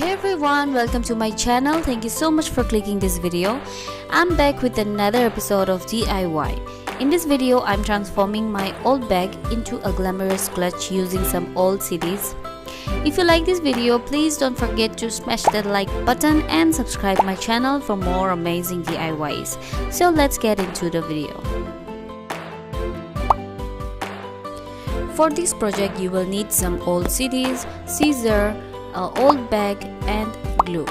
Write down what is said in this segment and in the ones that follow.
Hey everyone, welcome to my channel. Thank you so much for clicking this video. I'm back with another episode of DIY. In this video, I'm transforming my old bag into a glamorous clutch using some old CDs. If you like this video, please don't forget to smash that like button and subscribe my channel for more amazing DIYs. So let's get into the video. For this project, you will need some old CDs, scissor, old bag and glue.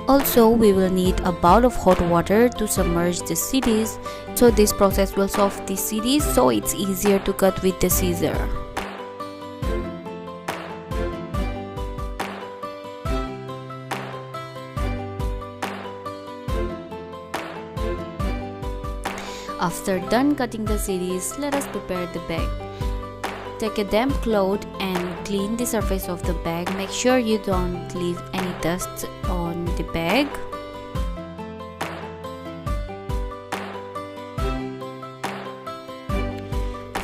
Also, we will need a bowl of hot water to submerge the CDs, so this process will soften the CDs so it's easier to cut with the scissor. After done cutting the CDs, let us prepare the bag. Take a damp cloth and clean the surface of the bag. Make sure you don't leave any dust on the bag.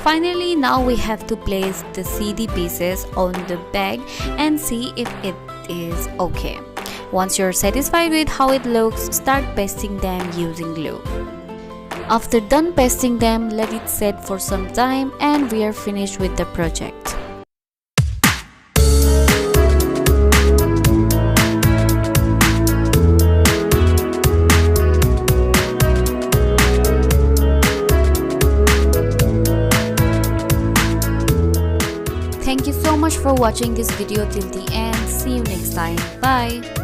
Finally, now we have to place the CD pieces on the bag and see if it is okay. Once you're satisfied with how it looks, start pasting them using glue. After done pasting them, let it set for some time and we are finished with the project. Thank you so much for watching this video till the end. See you next time. Bye.